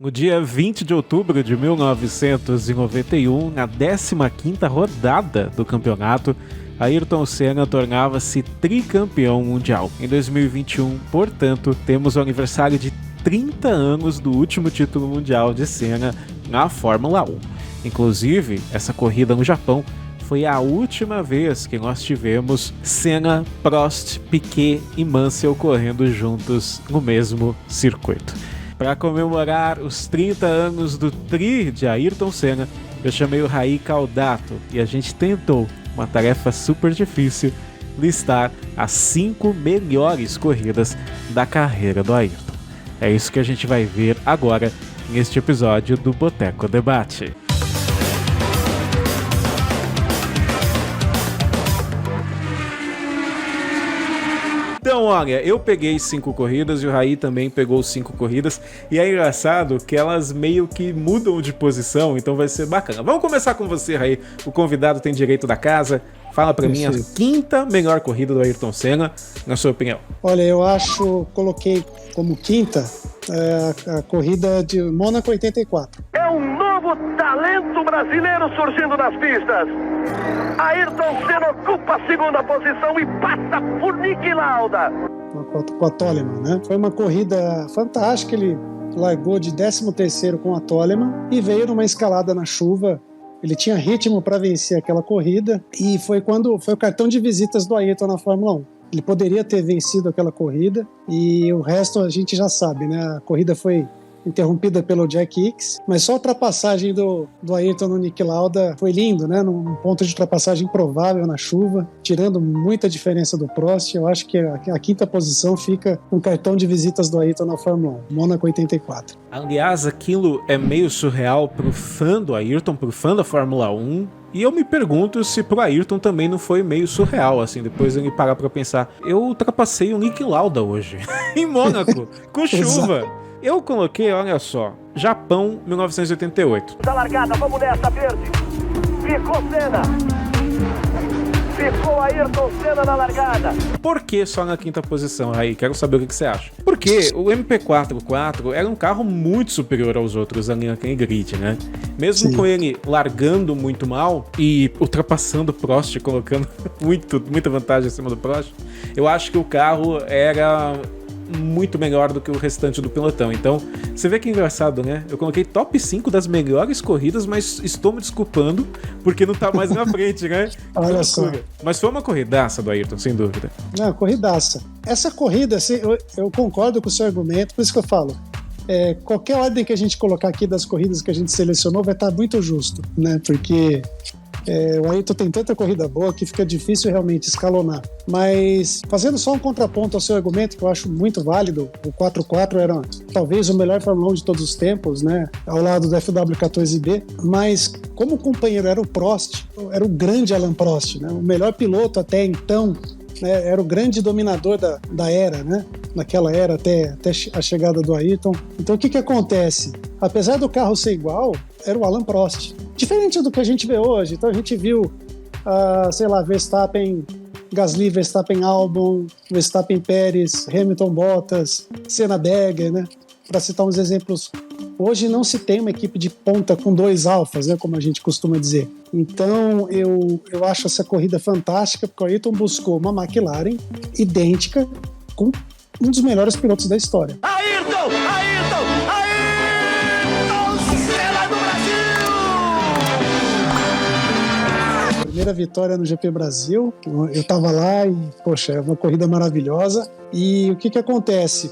No dia 20 de outubro de 1991, na 15ª rodada do campeonato, Ayrton Senna tornava-se tricampeão mundial. Em 2021, portanto, temos o aniversário de 30 anos do último título mundial de Senna na Fórmula 1. Inclusive, essa corrida no Japão foi a última vez que nós tivemos Senna, Prost, Piquet e Mansell correndo juntos no mesmo circuito. Para comemorar os 30 anos do tri de Ayrton Senna, eu chamei o Raí Caldato e a gente tentou uma tarefa super difícil: listar as 5 melhores corridas da carreira do Ayrton. É isso que a gente vai ver agora neste episódio do Boteco Debate. Então, olha, eu peguei 5 corridas e o Raí também pegou 5 corridas. E é engraçado que elas meio que mudam de posição, então vai ser bacana. Vamos começar com você, Raí. O convidado tem direito da casa. Fala pra mim a 5ª melhor corrida do Ayrton Senna, na sua opinião. Olha, eu coloquei como 5ª a corrida de Mônaco 84. É um novo talento brasileiro surgindo nas pistas. Ayrton Senna ocupa a 2ª posição e passa por Niki Lauda. Com a Toleman, né? Foi uma corrida fantástica. Ele largou de 13º com a Toleman e veio numa escalada na chuva. Ele tinha ritmo para vencer aquela corrida e foi o cartão de visitas do Ayrton na Fórmula 1. Ele poderia ter vencido aquela corrida e o resto a gente já sabe, né? A corrida foi interrompida pelo Jack Hicks, mas só a ultrapassagem do Ayrton no Niki Lauda foi lindo, né? Num ponto de ultrapassagem improvável na chuva, tirando muita diferença do Prost. Eu acho que a 5ª posição fica um cartão de visitas do Ayrton na Fórmula 1, Mônaco 84. Aliás, aquilo é meio surreal pro fã do Ayrton, pro fã da Fórmula 1, e eu me pergunto se pro Ayrton também não foi meio surreal, assim, depois ele parar pra pensar, eu ultrapassei o Niki Lauda hoje, em Mônaco, com chuva. Eu coloquei, olha só, Japão 1988. Da largada, vamos nessa, verde. Ficou Senna. Ficou Ayrton Senna na largada. Por que só na 5ª posição, Raí? Quero saber o que você acha. Porque o MP44 era um carro muito superior aos outros ali naquele grid, né? Mesmo com ele largando muito mal e ultrapassando o Prost, colocando muita vantagem acima do Prost, eu acho que o carro era muito melhor do que o restante do pelotão. Então, você vê que engraçado, né? Eu coloquei top 5 das melhores corridas, mas estou me desculpando porque não tá mais na frente, né? Olha só. Mas foi uma corridaça do Ayrton, sem dúvida. Não, corridaça. Essa corrida, assim, eu concordo com o seu argumento, por isso que eu falo. Qualquer ordem que a gente colocar aqui das corridas que a gente selecionou vai estar muito justo, né? Porque o Ayrton tem tanta corrida boa que fica difícil realmente escalonar. Mas fazendo só um contraponto ao seu argumento, que eu acho muito válido, o 4.4 era talvez o melhor Fórmula 1 de todos os tempos, né? Ao lado do FW14B, mas como o companheiro era o Prost, era o grande Alain Prost, né? O melhor piloto até então, né? Era o grande dominador da era, né? Naquela era até a chegada do Ayrton. Então o que acontece? Apesar do carro ser igual, era o Alain Prost. Diferente do que a gente vê hoje. Então a gente viu, Verstappen, Gasly, Verstappen, Albon, Verstappen, Pérez, Hamilton, Bottas, Senna, Berger, né? Para citar uns exemplos. Hoje não se tem uma equipe de ponta com 2 alfas, né? Como a gente costuma dizer. Então eu acho essa corrida fantástica, porque o Ayrton buscou uma McLaren idêntica com um dos melhores pilotos da história. Ayrton Senna do Brasil! Primeira vitória no GP Brasil, eu tava lá e, poxa, é uma corrida maravilhosa. E o que acontece?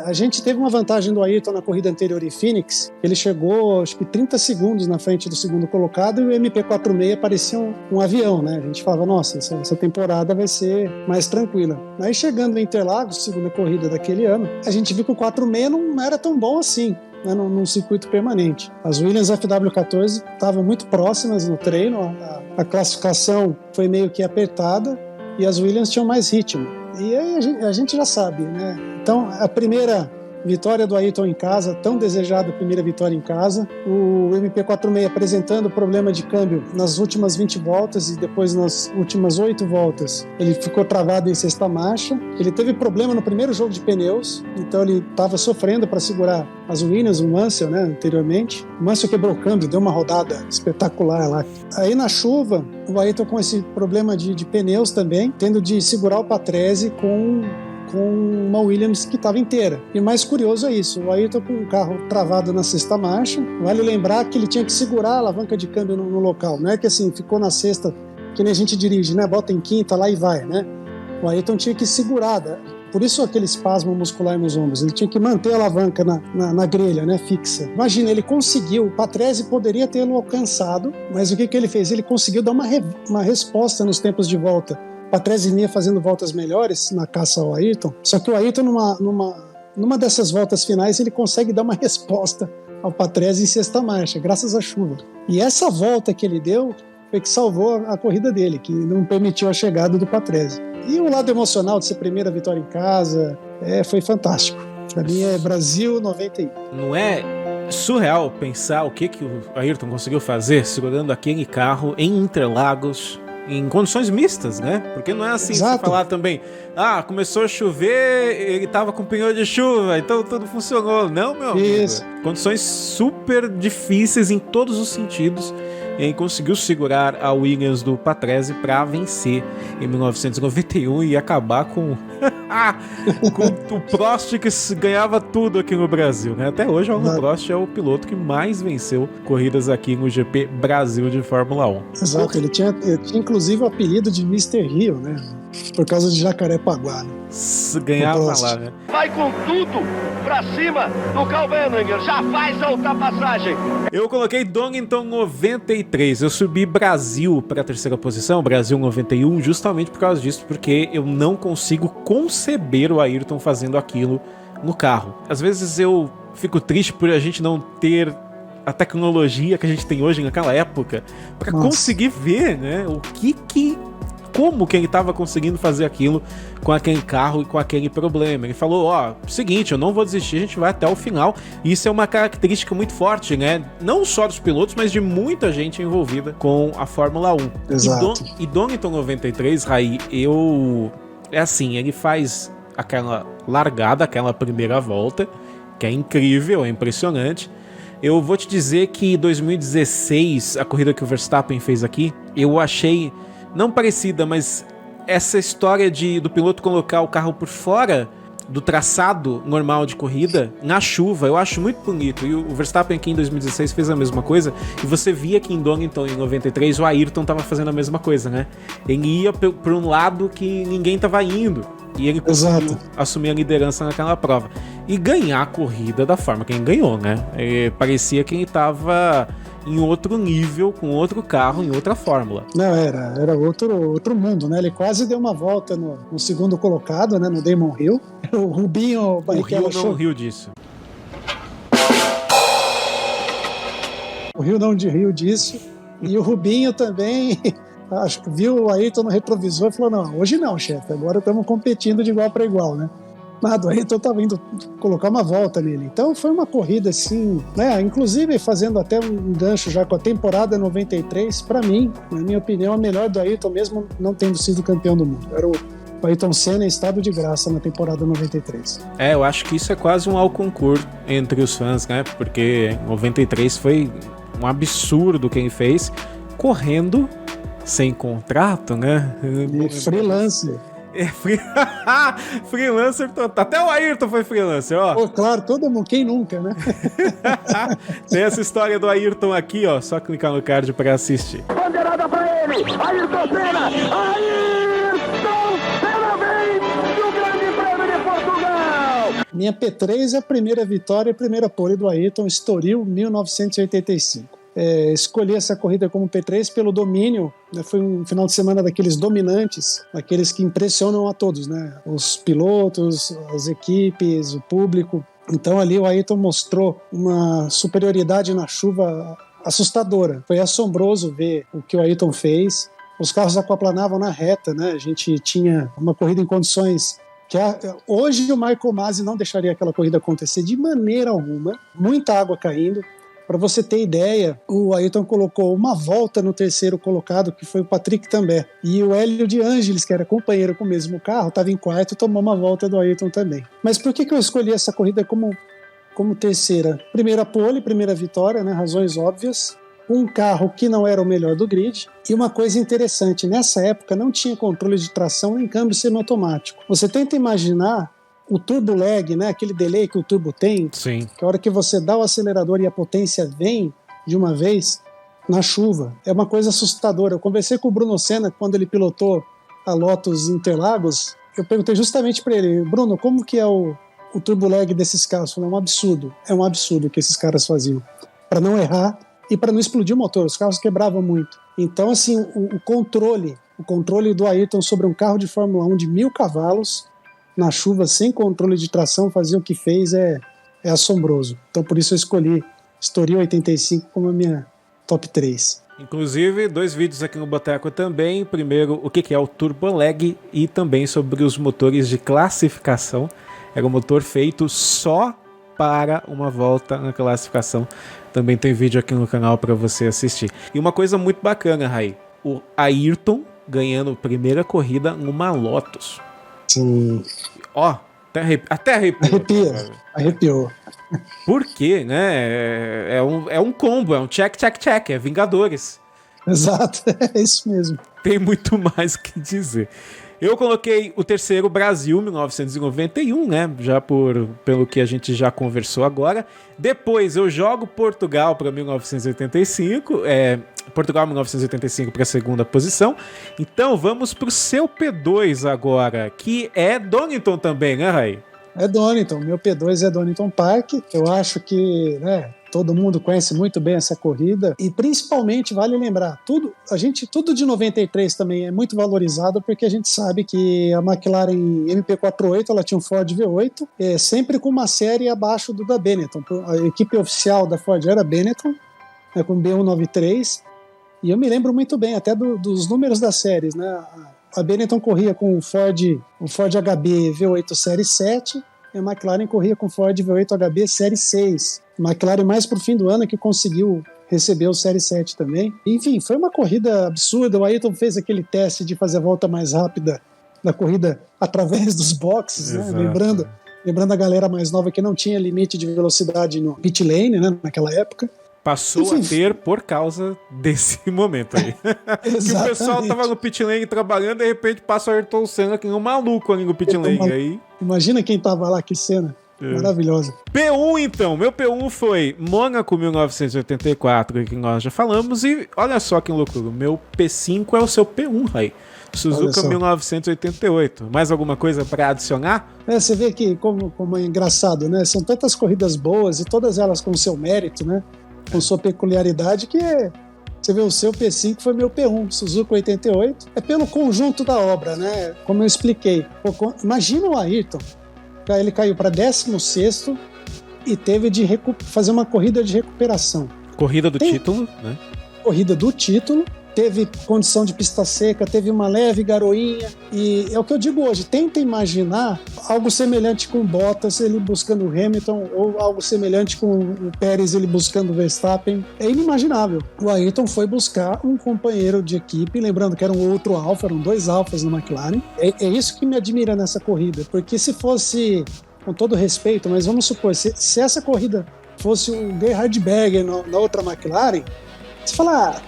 A gente teve uma vantagem do Ayrton na corrida anterior em Phoenix. Ele chegou, acho que 30 segundos na frente do segundo colocado, e o MP46 parecia um avião, né? A gente falava, nossa, essa temporada vai ser mais tranquila. Aí chegando em Interlagos, segunda corrida daquele ano, a gente viu que o 46 não era tão bom assim, né, num circuito permanente. As Williams FW14 estavam muito próximas no treino, a classificação foi meio que apertada e as Williams tinham mais ritmo. E aí a gente já sabe, né? Então, a primeira Vitória do Ayrton em casa, tão desejada primeira vitória em casa. O MP46 apresentando problema de câmbio nas últimas 20 voltas e depois nas últimas 8 voltas. Ele ficou travado em sexta marcha. Ele teve problema no primeiro jogo de pneus, então ele estava sofrendo para segurar as Williams, o Mansell, né, anteriormente. O Mansell quebrou o câmbio, deu uma rodada espetacular lá. Aí na chuva, o Ayrton com esse problema de pneus também, tendo de segurar o Patrese com uma Williams que estava inteira. E mais curioso é isso, o Ayrton com o carro travado na sexta marcha, vale lembrar que ele tinha que segurar a alavanca de câmbio no local, não é que assim, ficou na sexta, que nem a gente dirige, né, bota em quinta lá e vai, né? O Ayrton tinha que segurar, por isso aquele espasmo muscular nos ombros, ele tinha que manter a alavanca na grelha, né, fixa. Imagina, ele conseguiu, o Patrese poderia tê-lo alcançado, mas o que ele fez? Ele conseguiu dar uma resposta nos tempos de volta. O Patrese vinha fazendo voltas melhores na caça ao Ayrton, só que o Ayrton numa dessas voltas finais ele consegue dar uma resposta ao Patrese em sexta marcha, graças à chuva. E essa volta que ele deu foi que salvou a corrida dele, que não permitiu a chegada do Patrese. E o lado emocional de ser primeira vitória em casa foi fantástico. Para mim é Brasil 91. Não é surreal pensar o que o Ayrton conseguiu fazer segurando aquele carro em Interlagos, em condições mistas, né? Porque não é assim você falar também, começou a chover, ele tava com pneu de chuva, então tudo funcionou. Não, meu amigo. Condições super difíceis em todos os sentidos. E aí conseguiu segurar a Williams do Patrese para vencer em 1991 e acabar com o Prost, que ganhava tudo aqui no Brasil, né? Até hoje o Alain Prost é o piloto que mais venceu corridas aqui no GP Brasil de Fórmula 1. Exato, ele tinha inclusive o apelido de Mr. Rio, né? Por causa de Jacarepaguá, né? Ganhava lá, né? Vai com tudo pra cima do Carl Benninger, já faz a ultrapassagem. Eu coloquei Donington 93, eu subi Brasil para a terceira posição, Brasil 91, justamente por causa disso, porque eu não consigo conceber o Ayrton fazendo aquilo no carro. Às vezes eu fico triste por a gente não ter a tecnologia que a gente tem hoje naquela época para conseguir ver, né, como que ele estava conseguindo fazer aquilo com aquele carro e com aquele problema. Ele falou, seguinte, eu não vou desistir, a gente vai até o final. E isso é uma característica muito forte, né? Não só dos pilotos, mas de muita gente envolvida com a Fórmula 1. Exato. E Donington 93, Raí, é assim, ele faz aquela largada, aquela primeira volta, que é incrível, é impressionante. Eu vou te dizer que 2016, a corrida que o Verstappen fez aqui, eu achei não parecida, mas essa história do piloto colocar o carro por fora do traçado normal de corrida, na chuva, eu acho muito bonito. E o Verstappen aqui em 2016 fez a mesma coisa, e você via que em Donington em 93 o Ayrton estava fazendo a mesma coisa, né? Ele ia por um lado que ninguém estava indo, e ele conseguiu assumir a liderança naquela prova e ganhar a corrida da forma que ele ganhou, né? Parecia que ele estava em outro nível, com outro carro, em outra fórmula. Não, era outro mundo, né? Ele quase deu uma volta no segundo colocado, né? No Damon Hill. O Rubinho... O Rio não riu disso. O Rio não riu disso. E o Rubinho também viu o Ayrton no retrovisor e falou, não, hoje não, chefe, agora estamos competindo de igual para igual, né? Nada, o Ayrton estava indo colocar uma volta nele. Então foi uma corrida assim, né? Inclusive fazendo até um gancho já com a temporada 93, para mim, na minha opinião, a melhor do Ayrton, mesmo não tendo sido campeão do mundo. Era o Ayrton Senna em estado de graça na temporada 93. Eu acho que isso é quase um concurso entre os fãs, né? Porque 93 foi um absurdo que ele fez, correndo sem contrato, né? E freelancer. Freelancer total. Até o Ayrton foi freelancer, ó. Pô, claro, todo mundo, quem nunca, né? Tem essa história do Ayrton aqui, ó. Só clicar no card pra assistir. Bandeirada pra ele, Ayrton Senna! Ayrton Senna vem do Grande Prêmio de Portugal! Minha P3 é a primeira vitória e a primeira pole do Ayrton, Estoril, 1985. Escolhi essa corrida como P3 pelo domínio, né? Foi um final de semana daqueles dominantes, daqueles que impressionam a todos, né? Os pilotos, as equipes, o público. Então ali o Ayrton mostrou uma superioridade na chuva assustadora. Foi assombroso ver o que o Ayrton fez. Os carros aquaplanavam na reta, né? A gente tinha uma corrida em condições Hoje o Michael Masi não deixaria aquela corrida acontecer de maneira alguma, muita água caindo. Para você ter ideia, o Ayrton colocou uma volta no terceiro colocado, que foi o Patrick Tambay. E o Hélio de Ângeles, que era companheiro com o mesmo carro, estava em quarto e tomou uma volta do Ayrton também. Mas por que eu escolhi essa corrida como terceira? Primeira pole, primeira vitória, né? Razões óbvias. Um carro que não era o melhor do grid. E uma coisa interessante, nessa época não tinha controle de tração nem câmbio semiautomático. Você tenta imaginar o turbo lag, né, aquele delay que o turbo tem, Sim. que a hora que você dá o acelerador e a potência vem de uma vez na chuva, é uma coisa assustadora. Eu conversei com o Bruno Senna quando ele pilotou a Lotus Interlagos, eu perguntei justamente para ele, Bruno, como que é o turbo lag desses carros? Eu falei, é um absurdo o que esses caras faziam, para não errar e para não explodir o motor, os carros quebravam muito. Então, assim, o controle do Ayrton sobre um carro de Fórmula 1 de 1.000 cavalos, na chuva, sem controle de tração, fazer o que fez é assombroso. Então, por isso eu escolhi Estoril 85 como a minha top 3. Inclusive, 2 vídeos aqui no Boteco também. Primeiro, o que é o Turbo Lag e também sobre os motores de classificação. Era um motor feito só para uma volta na classificação. Também tem vídeo aqui no canal para você assistir. E uma coisa muito bacana, Rai, o Ayrton ganhando primeira corrida numa Lotus. Sim. Ó, até arrepiou. Por quê, né? É um combo, é um check, é Vingadores. Exato, é isso mesmo. Tem muito mais o que dizer. Eu coloquei o terceiro Brasil, 1991, né? Já pelo que a gente já conversou agora. Depois eu jogo Portugal para 1985, Portugal 1985 para a segunda posição. Então vamos para o seu P2 agora, que é Donington também, né, Rai? É Donington, meu P2 é Donington Park. Eu acho que, né, todo mundo conhece muito bem essa corrida e principalmente vale lembrar, tudo de 93 também é muito valorizado porque a gente sabe que a McLaren MP48 ela tinha um Ford V8 sempre com uma série abaixo do da Benetton. A equipe oficial da Ford era Benetton, né, com B193, e eu me lembro muito bem até dos números das séries, né? A Benetton corria com o Ford HB V8 Série 7 e a McLaren corria com o Ford V8 HB Série 6. A McLaren mais pro fim do ano é que conseguiu receber o Série 7 também. Enfim, foi uma corrida absurda. O Ayrton fez aquele teste de fazer a volta mais rápida da corrida através dos boxes, né? Lembrando a galera mais nova que não tinha limite de velocidade no pit lane, né, naquela época. Passou a ter por causa desse momento aí. Que o pessoal tava no pit lane trabalhando, de repente passa o Ayrton Senna que é um maluco ali no pit lane. Aí... Imagina quem tava lá, que cena. Maravilhosa. P1 então, meu P1 foi Mônaco 1984, que nós já falamos, e olha só que loucura, meu P5 é o seu P1, Rai. Suzuka 1988. Mais alguma coisa para adicionar? Você vê que como é engraçado, né? São tantas corridas boas e todas elas com seu mérito, né? Com sua peculiaridade, que você vê, o seu P5 foi meu P1, Suzuka 88. É pelo conjunto da obra, né? Como eu expliquei. Imagina o Ayrton, ele caiu para 16º e teve de fazer uma corrida de recuperação. Corrida do título, né? Corrida do título. Teve condição de pista seca, teve uma leve garoinha, e é o que eu digo hoje, tenta imaginar algo semelhante com o Bottas, ele buscando o Hamilton, ou algo semelhante com o Pérez, ele buscando o Verstappen, é inimaginável. O Ayrton foi buscar um companheiro de equipe, lembrando que era um outro Alfa, eram 2 Alfas na McLaren, é isso que me admira nessa corrida, porque se fosse, com todo respeito, mas vamos supor, se essa corrida fosse o Gerhard Berger na outra McLaren, você fala,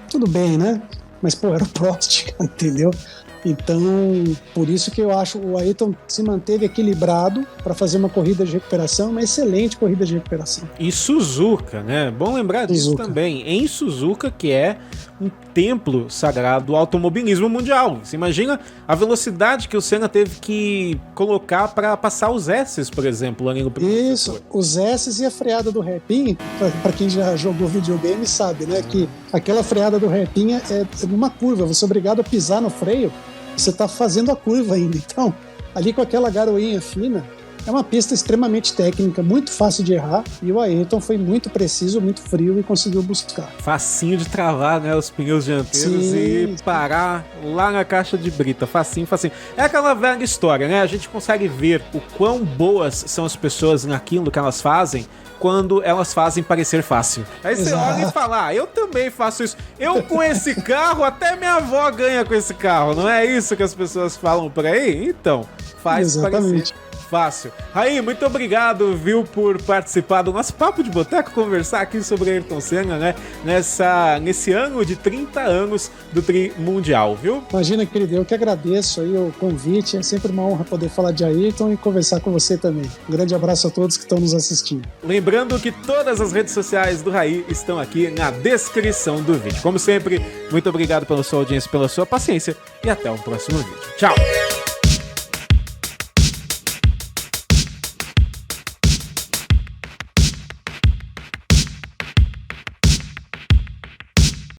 tudo bem, né? Mas, pô, era o Prost, entendeu? Então, por isso que eu acho o Ayrton se manteve equilibrado para fazer uma corrida de recuperação, uma excelente corrida de recuperação. E Suzuka, né? Bom lembrar disso também. Em Suzuka, que é um templo sagrado do automobilismo mundial. Você imagina a velocidade que o Senna teve que colocar para passar os S's, por exemplo, ali no primeiro Isso, setor. os S's e a freada do hairpin, para quem já jogou videogame sabe, né? Que aquela freada do hairpin é numa curva, você é obrigado a pisar no freio, você está fazendo a curva ainda. Então, ali com aquela garoinha fina, É uma pista extremamente técnica, muito fácil de errar, e o Ayrton foi muito preciso, muito frio e conseguiu buscar. Facinho de travar, né, os pneus dianteiros e parar lá na caixa de brita. Facinho, facinho. É aquela velha história, né? A gente consegue ver o quão boas são as pessoas naquilo que elas fazem quando elas fazem parecer fácil. Aí você olha e fala, eu também faço isso. Eu com esse carro, até minha avó ganha com esse carro. Não é isso que as pessoas falam por aí? Então, faz parecer fácil. Raí, muito obrigado, viu, por participar do nosso Papo de Boteco, conversar aqui sobre Ayrton Senna, né, nesse ano de 30 anos do Tri Mundial, viu? Imagina, querido, eu que agradeço aí o convite, é sempre uma honra poder falar de Ayrton e conversar com você também. Um grande abraço a todos que estão nos assistindo. Lembrando que todas as redes sociais do Raí estão aqui na descrição do vídeo. Como sempre, muito obrigado pela sua audiência, pela sua paciência e até o próximo vídeo. Tchau!